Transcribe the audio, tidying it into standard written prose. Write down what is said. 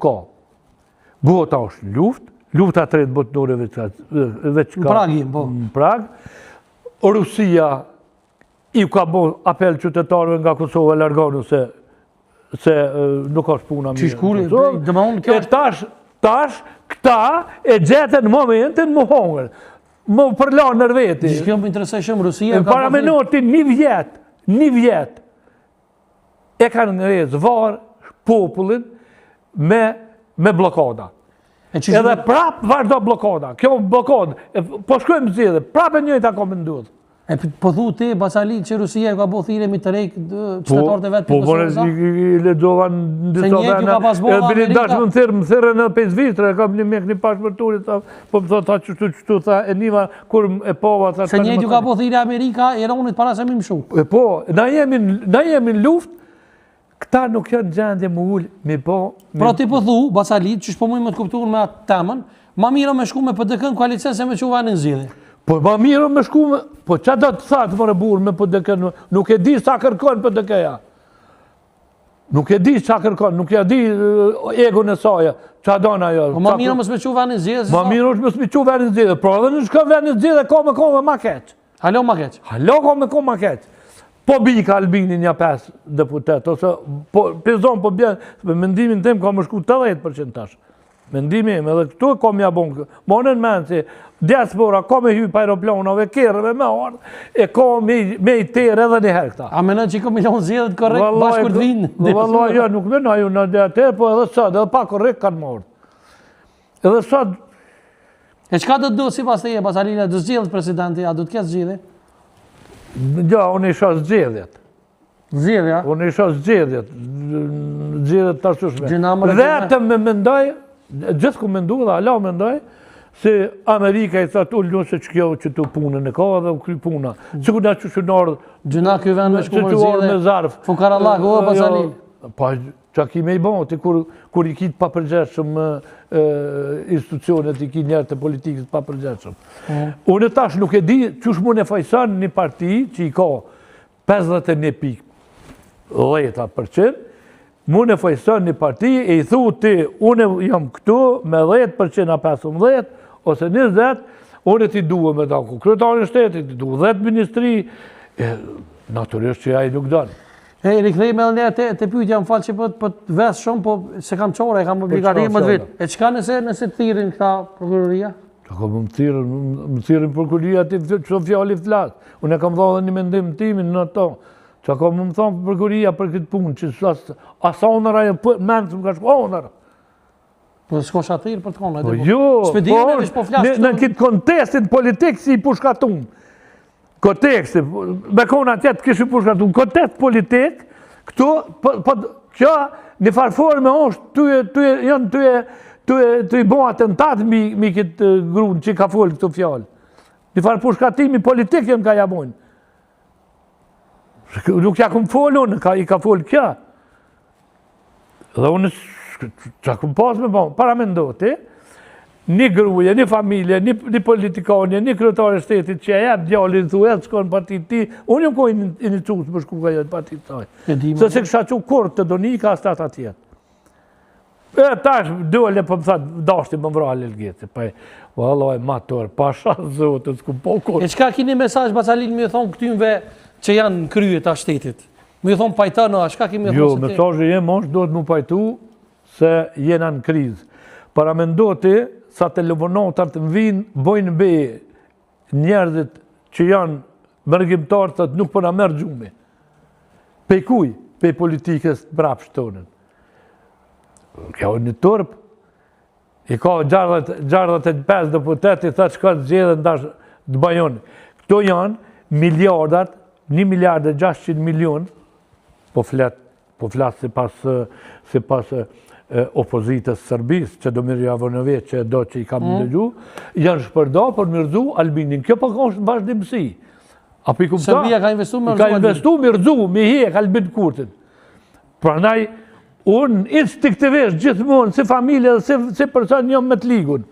ka. Bota është lufta e tretë botërore veç ka në Prag. Rusia i ka bo apel qytetarëve nga Kosova largonu se nuk është puna mirë. E tash këta e gjetën momentin më hongër, më përlanë nër veti. Kjo më interesoj shumë Rusia. Para menoti një vjet e kanë ngrezë varë popullin me blokada. Edhe prap vazhdo blokada. Kjo blokada, po shkojmë zjedhe, prap e njëjta ka mëndudhë. Po thu ti, Basali, që Rusia ka bo thire mi të rejkë qytetarët e vetë për Kosovësa? Po, i ledova në disa vene, e bini dashë më thirë në 5 vitre, e kam një mek një pashmërturit, po më thot, qështu, tha, e njëva, kur e pova, tha... Se njëjtë ju ka bo thire Amerika, Iranit para se mi më shumë. Po, na jemi në luft, këta nuk janë gjendje më ullë, mi po... Pra ti po thu, Basali, që shpo mujmë të kuptuar me atë temën, ma mira me shku me PDK-n koalicen se me që vanin zhjidhe. Po ma mirë me shku me... Po që do të thatë më burë me PDK-n? Nuk e di sa kërkon PDK-ja. Nuk e di sa kërkon, nuk e di egon e saja. Qa dona jo. Po ma mirë më smequ venin zhjidhe? Ma mirë më smequ venin zhjidhe. Pro edhe në shko venin zhjidhe ka me ma keq. Halo ma keq? Halo ka me keq. Po bika Albini një 5 deputet, ose pizon po bjen, me mendimin tim ka më shku 80% tash. Mendimi im, edhe këtu kom ja bon, monën menë si diaspora, ka me hyp aeroplanave, kërëve me ardhë, e ka me i terë edhe një herë këta. A menon që i ko milion zjedhët korrekt bashkur të vinë? Vallaj, ja, nuk menoj ju në dhe atërë, po edhe sot, edhe pa korrekt kanë më ardhë. Edhe sot... E qka do të du si pas të je, Basalina, do zgjedhët presidenti, a do të ketë zgjedhë? Ja, unë isha zgjedhjet. Zgjedhja? Unë isha zgjedhjet. Zgjedhjet të ashtushme. Vetëm me mendoj, gjithë ku mendu dhe ala mendoj, se Amerika i thëtë ullë nëse që kjo që të punën e ka dhe u kry puna. Që ku da që që nërë... Gjëna kjo ven me shkumër zhjede, fukarallak, o, Basalin. Pa, që ki me i bon, kur i kitë papërgjeshëm institucionet, i kitë njerët e politikës papërgjeshëm. Unë tash nuk e di që shmu në fajsan një parti që i ka 51.10%, mu në fajsan një parti e i thu ti, unë jam këtu me 10% a 15, ose 20, unë ti duhe me tako kryetarin shtetit, ti duhe 10 ministri, naturisht që ja i nuk dënë. E, rikëthejme edhe njerë të pyjtja më falë që po të vesë shumë, po se kam qore, e kam obligari më të vitë. E qka nëse të thirin këta prokuroria? Që ka më thirin prokuroria ti që fjalli flasë. Unë e kam dha dhe një mendim timin në to. Që ka më thonë prokuroria për këtë punë, që asa onëra e menë që më ka shko onëra. Po të shko shatirë për të konë? Po jo, në këtë kontestin politikë si i pushkatumë. Konteksti, me kona tjetë këshë pushkatu, në kontekst politik, këtu, kjo një farforme është, të i bo atentat mi këtë grunë që ka folë këtu fjallë. Një farë pushkatimi politik jënë ka jabojnë. Nuk ja këmë folë unë, i ka folë kjo. Dhe unë, që këmë pasë me bon, para me ndoti, një gruje, një familje, një politikonje, një kryetare shtetit që e jep djallin thu edhe shko në partit ti, unë jëmë kojnë një qusë më shku ka jetë partit taj. Se se kësha që kur të donika as të atë atjetë. E tash, dole për më thëtë, dashti më vra lelgjeti, pa e, vallaj, matur, pasha zotë, s'ku po kur. E qka kini mesaj, Basalin, me thonë këtymve që janë kryet a shtetit? Me thonë pajtënë, a qka kini me thonë se ti? Jo, mesajë jemë është, do të mu pajtu se jena në krizë. Para me ndoti, sa telefonatat më vinë, bojnë be njerëzit që janë mërgjimtarë të nuk përna mërë gjumi. Pej kuj? Pej politikës brapë shtonën. Kjo një tërpë, i ka 65 deputeti, thë që ka të gjithë ndash të bajonë. Këto janë miliardat, 1.600 milion, po flasë si pas opozitës Sërbis, që do mirë javonëve që do që i kam dëgju, janë shpërda për mirëzu Albinin. Kjo për ka është në vazhdimësi. Serbia ka investu me Ka investu mirëzu, me hek Albin Kurtin. Pra naj, unë instinktivisht gjithmonë, si familje dhe si person njëm me të ligun.